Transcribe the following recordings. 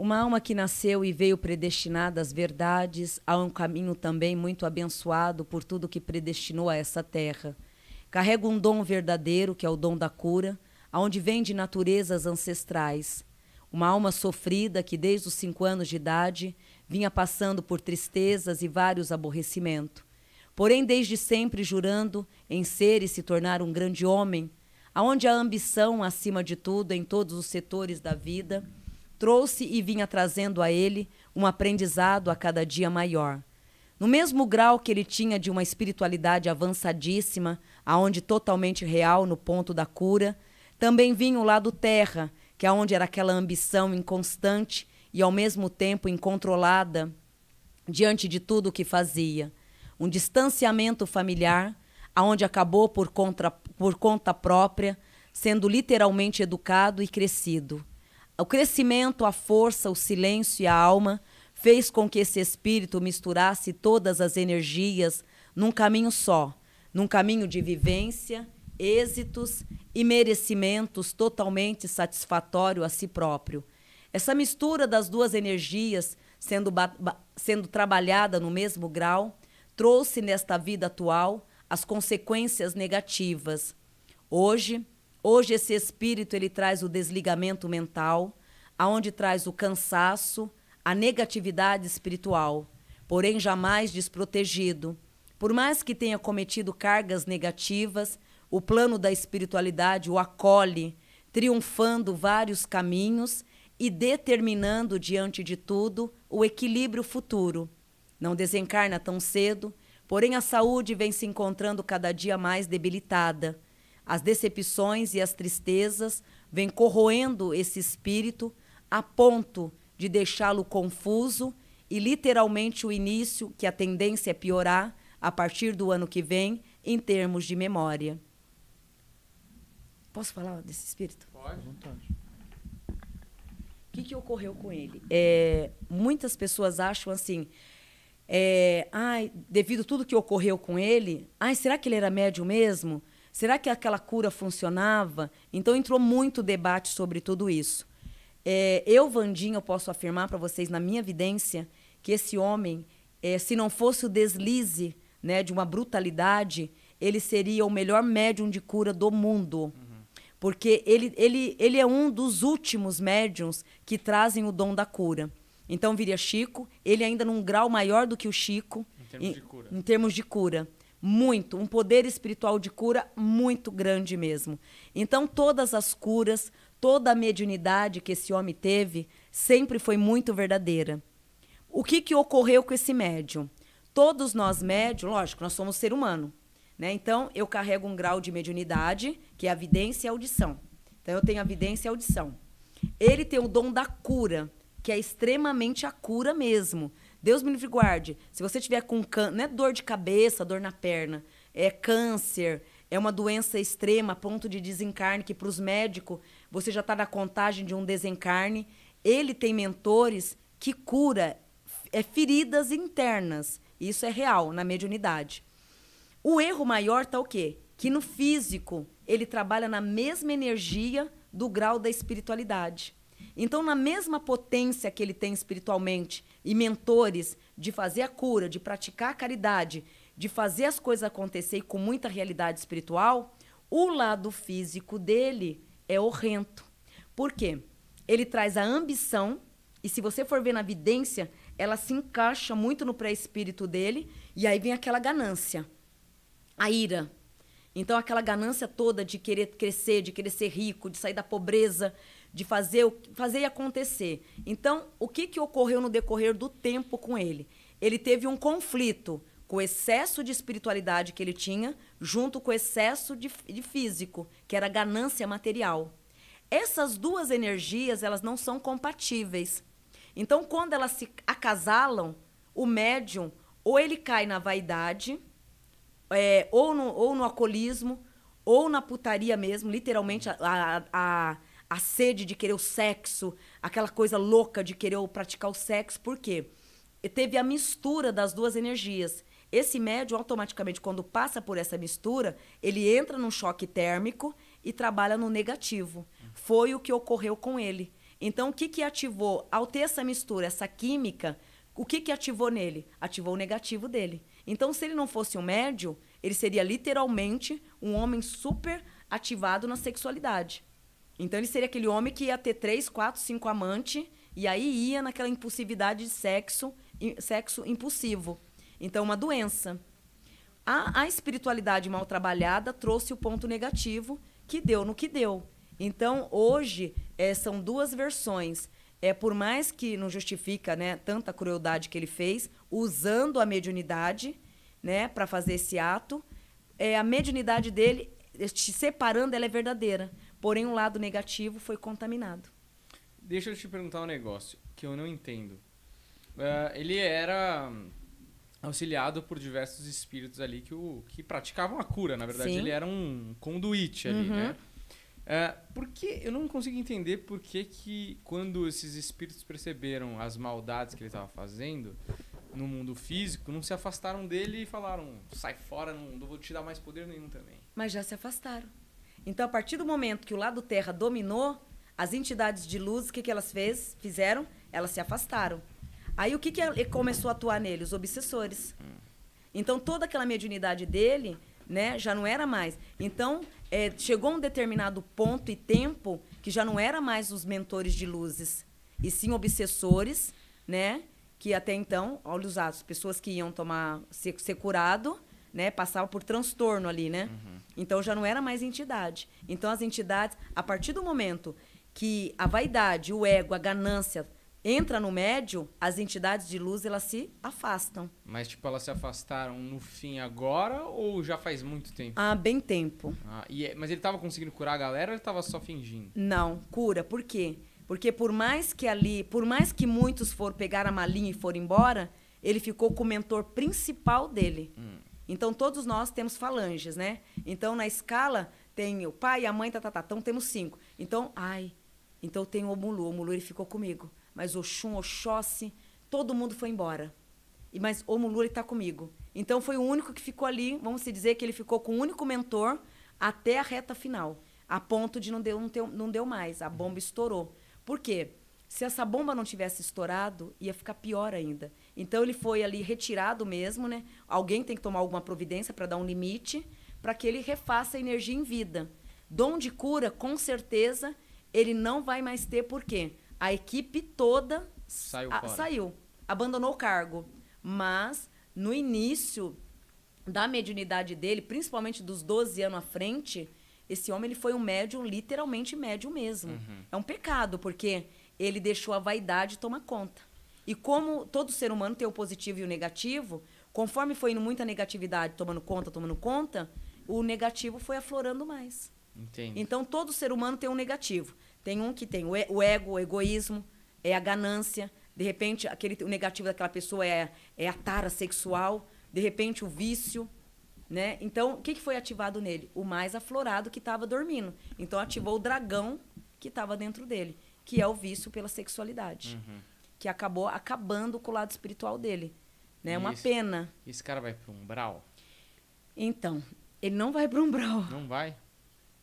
Uma alma que nasceu e veio predestinada às verdades, a um caminho também muito abençoado por tudo que predestinou a essa terra. Carrega um dom verdadeiro, que é o dom da cura, aonde vem de naturezas ancestrais. Uma alma sofrida que desde os 5 anos de idade vinha passando por tristezas e vários aborrecimentos. Porém, desde sempre jurando em ser e se tornar um grande homem, aonde a ambição, acima de tudo, em todos os setores da vida, trouxe e vinha trazendo a ele um aprendizado a cada dia maior. No mesmo grau que ele tinha de uma espiritualidade avançadíssima, aonde totalmente real no ponto da cura, também vinha o lado terra, que é onde era aquela ambição inconstante e ao mesmo tempo incontrolada diante de tudo o que fazia. Um distanciamento familiar, aonde acabou por conta própria, sendo literalmente educado e crescido. O crescimento, a força, o silêncio e a alma fez com que esse espírito misturasse todas as energias num caminho só, num caminho de vivência, êxitos e merecimentos totalmente satisfatório a si próprio. Essa mistura das duas energias, sendo trabalhada no mesmo grau, trouxe nesta vida atual as consequências negativas. Hoje esse espírito ele traz o desligamento mental, aonde traz o cansaço, a negatividade espiritual, porém jamais desprotegido. Por mais que tenha cometido cargas negativas, o plano da espiritualidade o acolhe, triunfando vários caminhos e determinando diante de tudo o equilíbrio futuro. Não desencarna tão cedo, porém a saúde vem se encontrando cada dia mais debilitada. As decepções e as tristezas vêm corroendo esse espírito a ponto de deixá-lo confuso e literalmente o início, que a tendência é piorar a partir do ano que vem, em termos de memória. Posso falar desse espírito? Pode. Vontade. O que ocorreu com ele? Muitas pessoas acham assim, devido a tudo que ocorreu com ele, será que ele era médium mesmo? Será que aquela cura funcionava? Então entrou muito debate sobre tudo isso. Eu, Wandinha, eu posso afirmar para vocês, na minha evidência, que esse homem, se não fosse o deslize, né, de uma brutalidade, ele seria o melhor médium de cura do mundo. Uhum. Porque ele é um dos últimos médiums que trazem o dom da cura. Então viria Chico, ele ainda num grau maior do que o Chico. Em termos de cura. Muito, um poder espiritual de cura muito grande mesmo. Então todas as curas, toda a mediunidade que esse homem teve sempre foi muito verdadeira. O que ocorreu com esse médium? Todos nós médiums, lógico, nós somos ser humano, né? Então eu carrego um grau de mediunidade, que é a vidência e a audição. Então eu tenho a vidência e a audição. Ele tem o dom da cura, que é extremamente a cura mesmo. Deus me livre e guarde. Se você tiver com câncer, não é dor de cabeça, dor na perna, é câncer, é uma doença extrema, a ponto de desencarne, que para os médicos você já está na contagem de um desencarne. Ele tem mentores que cura feridas internas. Isso é real na mediunidade. O erro maior está o quê? Que no físico ele trabalha na mesma energia do grau da espiritualidade. Então, na mesma potência que ele tem espiritualmente e mentores de fazer a cura, de praticar a caridade, de fazer as coisas acontecer com muita realidade espiritual, o lado físico dele é horrendo. Por quê? Ele traz a ambição, e se você for ver na vidência, ela se encaixa muito no pré-espírito dele, e aí vem aquela ganância, a ira. Então, aquela ganância toda de querer crescer, de querer ser rico, de sair da pobreza, de fazer e acontecer. Então, o que ocorreu no decorrer do tempo com ele? Ele teve um conflito com o excesso de espiritualidade que ele tinha, junto com o excesso de físico, que era a ganância material. Essas duas energias, elas não são compatíveis. Então, quando elas se acasalam, o médium, ou ele cai na vaidade, ou no alcoolismo, ou na putaria mesmo, literalmente a sede de querer o sexo, aquela coisa louca de querer praticar o sexo. Por quê? Teve a mistura das duas energias. Esse médium, automaticamente, quando passa por essa mistura, ele entra num choque térmico e trabalha no negativo. Foi o que ocorreu com ele. Então, o que que ativou? Ao ter essa mistura, essa química, o que que ativou nele? Ativou o negativo dele. Então, se ele não fosse um médium, ele seria literalmente um homem super ativado na sexualidade. Então, ele seria aquele homem que ia ter 3, 4, 5 amantes, e aí ia naquela impulsividade de sexo impulsivo. Então, uma doença. A espiritualidade mal trabalhada trouxe o ponto negativo, que deu no que deu. Então, hoje, são duas versões. Por mais que não justifica, né, tanta crueldade que ele fez, usando a mediunidade, né, para fazer esse ato, a mediunidade dele, te separando, ela é verdadeira. Porém, o lado negativo foi contaminado. Deixa eu te perguntar um negócio que eu não entendo. Ele era auxiliado por diversos espíritos ali que praticavam a cura. Na verdade, Sim. ele era um conduíte ali, né? Porque eu não consigo entender por que quando esses espíritos perceberam as maldades que ele estava fazendo no mundo físico, não se afastaram dele e falaram, sai fora, não vou te dar mais poder nenhum também. Mas já se afastaram. Então, a partir do momento que o lado terra dominou, as entidades de luz, o que que elas fizeram? Elas se afastaram. Aí, o que que começou a atuar nele? Os obsessores. Então, toda aquela mediunidade dele, né, já não era mais. Então, chegou um determinado ponto e tempo que já não era mais os mentores de luzes, e sim obsessores, né, que até então, olha os atos, pessoas que iam ser curado, né, passavam por transtorno ali, né? Então, já não era mais entidade. Então, as entidades, a partir do momento que a vaidade, o ego, a ganância entra no médium, as entidades de luz, elas se afastam. Mas, tipo, elas se afastaram no fim agora ou já faz muito tempo? Há bem tempo. Mas ele tava conseguindo curar a galera ou ele tava só fingindo? Não, cura. Por quê? Porque por mais que muitos pegar a malinha e foram embora, ele ficou com o mentor principal dele. Então, todos nós temos falanges, né? Então, na escala, tem o pai, a mãe, Então, temos 5. Então, então tem o Omulu. O Omulu, ele ficou comigo. Mas Oxum, Oxóssi, todo mundo foi embora. Mas o Omulu, ele está comigo. Então, foi o único que ficou ali, vamos dizer que ele ficou com o único mentor até a reta final. A ponto de não deu mais. A bomba estourou. Por quê? Se essa bomba não tivesse estourado, ia ficar pior ainda. Então, ele foi ali retirado mesmo, né? Alguém tem que tomar alguma providência para dar um limite, para que ele refaça a energia em vida. Dom de cura, com certeza, ele não vai mais ter. Por quê? A equipe toda saiu, abandonou o cargo. Mas, no início da mediunidade dele, principalmente dos 12 anos à frente, esse homem ele foi um médium, literalmente médium mesmo. É um pecado, porque ele deixou a vaidade tomar conta. E como todo ser humano tem o positivo e o negativo, conforme foi indo muita negatividade tomando conta, o negativo foi aflorando mais. Entendo. Então, todo ser humano tem um negativo. Tem um que tem o ego, o egoísmo, a ganância. De repente, o negativo daquela pessoa é a tara sexual. De repente, o vício. Né? Então, o que foi ativado nele? O mais aflorado que estava dormindo. Então, ativou o dragão que estava dentro dele, que é o vício pela sexualidade. Que acabou acabando com o lado espiritual dele. Né? Uma pena. Esse cara vai para o umbral? Então, ele não vai para o umbral. Não vai?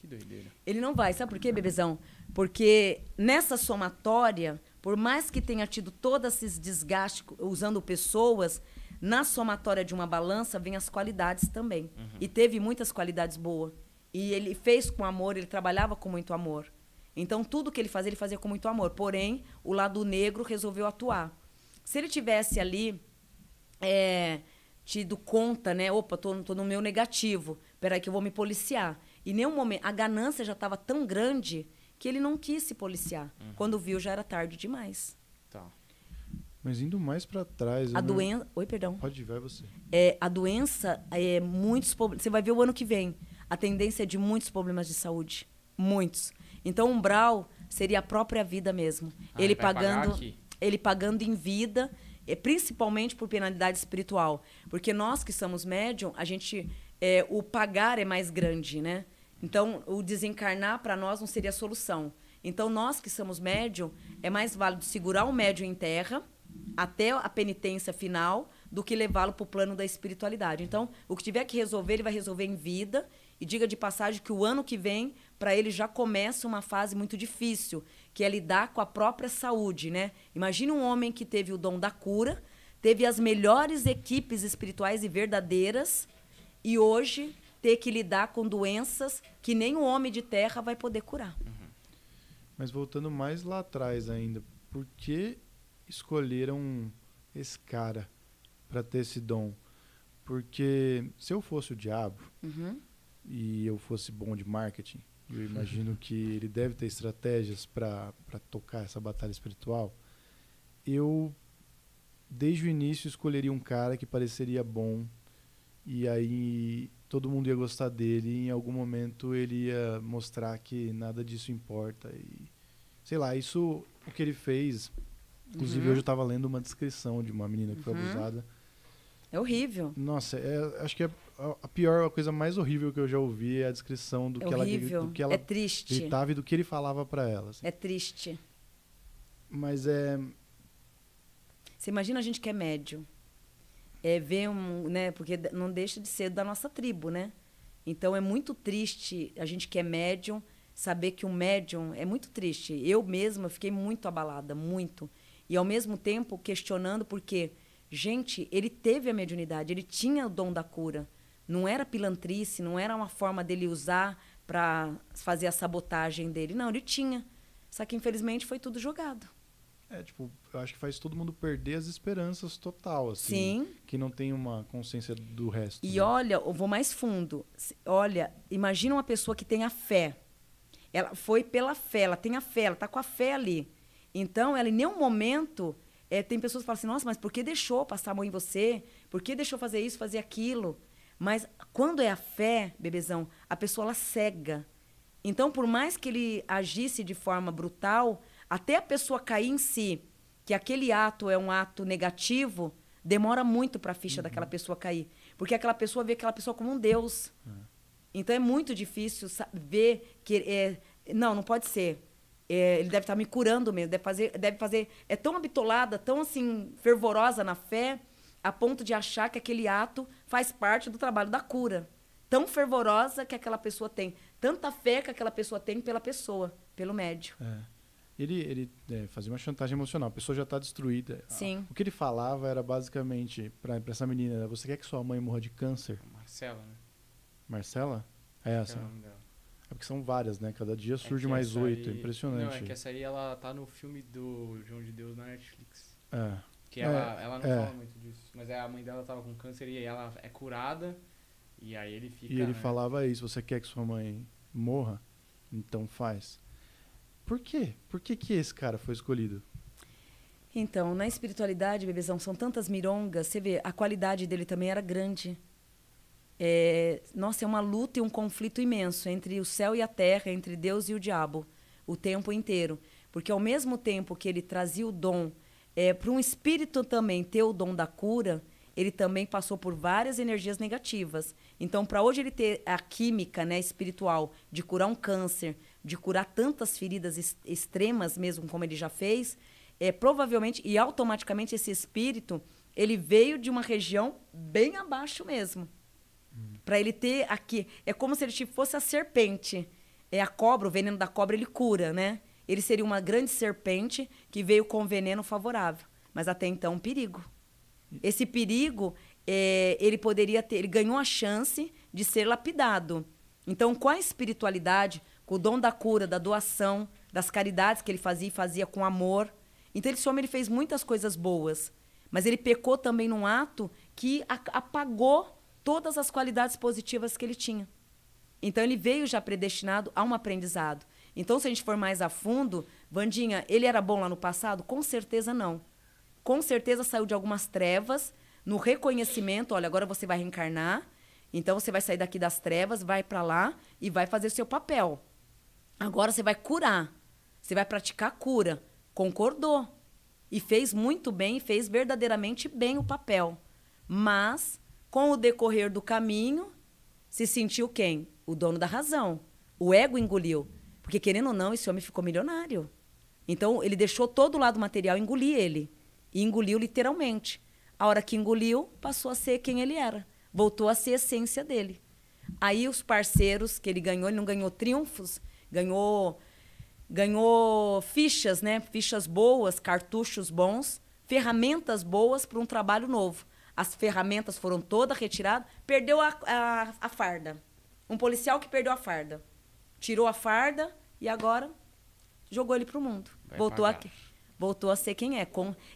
Que doideira. Ele não vai. Sabe por quê, bebezão? Porque nessa somatória, por mais que tenha tido todos esses desgastes usando pessoas, na somatória de uma balança vem as qualidades também. E teve muitas qualidades boas. E ele fez com amor, ele trabalhava com muito amor. Então, tudo que ele fazia com muito amor. Porém, o lado negro resolveu atuar. Se ele tivesse ali tido conta, né? Opa, tô no meu negativo. Peraí que eu vou me policiar. E em nenhum momento, a ganância já estava tão grande que ele não quis se policiar. Quando viu, já era tarde demais. Tá. Mas indo mais para trás... A doença... Oi, perdão. Pode ir, vai você. A doença, muitos problemas... Você vai ver o ano que vem. A tendência é de muitos problemas de saúde. Muitos. Então, umbral seria a própria vida mesmo. Ele pagando em vida, principalmente por penalidade espiritual. Porque nós que somos médium, a gente... o pagar é mais grande, né? Então, o desencarnar, para nós, não seria a solução. Então, nós que somos médium, é mais válido segurar o médium em terra até a penitência final do que levá-lo para o plano da espiritualidade. Então, o que tiver que resolver, ele vai resolver em vida. E diga de passagem que o ano que vem, para ele já começa uma fase muito difícil, que é lidar com a própria saúde, né? Imagina um homem que teve o dom da cura, teve as melhores equipes espirituais e verdadeiras, e hoje ter que lidar com doenças que nem o homem de terra vai poder curar. Mas voltando mais lá atrás ainda, por que escolheram esse cara para ter esse dom? Porque se eu fosse o diabo e eu fosse bom de marketing, eu imagino que ele deve ter estratégias para tocar essa batalha espiritual, eu, desde o início, escolheria um cara que pareceria bom, e aí todo mundo ia gostar dele, e em algum momento ele ia mostrar que nada disso importa. E, sei lá, isso, o que ele fez... Inclusive, hoje eu estava lendo uma descrição de uma menina que foi abusada. É horrível. Nossa, acho que a coisa mais horrível que eu já ouvi é a descrição do que ela é triste. gritava e do que ele falava para ela. Assim. É triste. Mas Você imagina a gente que é médium. Ver né? Porque não deixa de ser da nossa tribo, né? Então é muito triste a gente que é médium saber que um médium é muito triste. Eu mesma fiquei muito abalada, muito. E ao mesmo tempo questionando porque, gente, ele teve a mediunidade, ele tinha o dom da cura. Não era pilantrice, não era uma forma dele usar para fazer a sabotagem dele. Não, ele tinha. Só que infelizmente foi tudo jogado. Eu acho que faz todo mundo perder as esperanças total, assim. Sim. Que não tem uma consciência do resto. E né? olha, eu vou mais fundo. Olha, imagina uma pessoa que tem a fé. Ela foi pela fé, ela tem a fé, ela está com a fé ali. Então, ela em nenhum momento... tem pessoas que falam assim, nossa, mas por que deixou passar a mão em você? Por que deixou fazer isso, fazer aquilo? Mas quando é a fé, bebezão, a pessoa ela cega. Então, por mais que ele agisse de forma brutal, até a pessoa cair em si, que aquele ato é um ato negativo, demora muito para a ficha daquela pessoa cair. Porque aquela pessoa vê aquela pessoa como um Deus. Então, é muito difícil ver que... não pode ser. Ele deve estar me curando mesmo. Deve fazer... É tão habitolada, tão assim, fervorosa na fé, a ponto de achar que aquele ato faz parte do trabalho da cura. Tão fervorosa que aquela pessoa tem. Tanta fé que aquela pessoa tem pela pessoa, pelo médium. Ele fazia uma chantagem emocional. A pessoa já está destruída. Sim. O que ele falava era basicamente, para essa menina, você quer que sua mãe morra de câncer? Marcela, né? Marcela? É essa. É o nome dela. É porque são várias, né? Cada dia surge mais 8. Impressionante. Não, é que essa aí ela tá no filme do João de Deus na Netflix. É. Que ela não fala muito disso. Mas a mãe dela tava com câncer e ela é curada. E aí ele fica... E ele falava isso, você quer que sua mãe morra? Então faz. Por quê? Por que esse cara foi escolhido? Então, na espiritualidade, bebezão, são tantas mirongas. Você vê, a qualidade dele também era grande. Nossa, é uma luta e um conflito imenso entre o céu e a terra, entre Deus e o diabo, o tempo inteiro. Porque ao mesmo tempo que ele trazia o dom para um espírito também ter o dom da cura, ele também passou por várias energias negativas. Então, para hoje ele ter a química, né, espiritual de curar um câncer, de curar tantas feridas extremas mesmo, como ele já fez, provavelmente e automaticamente esse espírito ele veio de uma região bem abaixo mesmo. Para ele ter aqui... É como se ele fosse a serpente. A cobra, o veneno da cobra, ele cura, né? Ele seria uma grande serpente que veio com veneno favorável. Mas até então, um perigo. Esse perigo, ele poderia ter... Ele ganhou a chance de ser lapidado. Então, com a espiritualidade, com o dom da cura, da doação, das caridades que ele fazia e fazia com amor. Então, esse homem ele fez muitas coisas boas. Mas ele pecou também num ato que apagou todas as qualidades positivas que ele tinha. Então, ele veio já predestinado a um aprendizado. Então, se a gente for mais a fundo, Wandinha, ele era bom lá no passado? Com certeza não. Com certeza saiu de algumas trevas, no reconhecimento, olha, agora você vai reencarnar, então você vai sair daqui das trevas, vai para lá e vai fazer o seu papel. Agora você vai curar, você vai praticar a cura. Concordou. E fez muito bem, fez verdadeiramente bem o papel. Mas... com o decorrer do caminho, se sentiu quem? O dono da razão. O ego engoliu. Porque, querendo ou não, esse homem ficou milionário. Então, ele deixou todo o lado material engolir ele. E engoliu literalmente. A hora que engoliu, passou a ser quem ele era. Voltou a ser a essência dele. Aí, os parceiros que ele não ganhou triunfos, ganhou ganhou fichas, né? Fichas boas, cartuchos bons, ferramentas boas para um trabalho novo. As ferramentas foram todas retiradas, perdeu a farda. Um policial que perdeu a farda. Tirou a farda e agora jogou ele para o mundo. Voltou a ser quem é.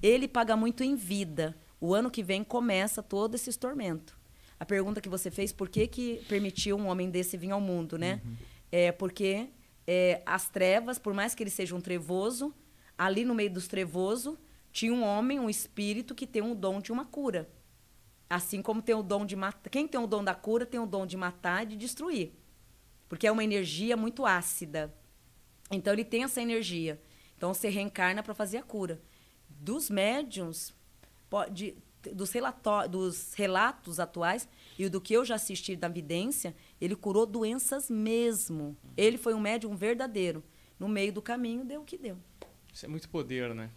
Ele paga muito em vida. O ano que vem começa todo esse tormento. A pergunta que você fez, por que permitiu um homem desse vir ao mundo, né? É porque as trevas, por mais que ele seja um trevoso, ali no meio dos trevosos, tinha um homem, um espírito que tem um dom de uma cura. Assim como tem o dom de matar. Quem tem o dom da cura tem o dom de matar e de destruir. Porque é uma energia muito ácida. Então, ele tem essa energia. Então, você reencarna para fazer a cura. Dos médiums, dos relatos atuais e do que eu já assisti da vidência, ele curou doenças mesmo. Ele foi um médium verdadeiro. No meio do caminho, deu o que deu. Isso é muito poder, né?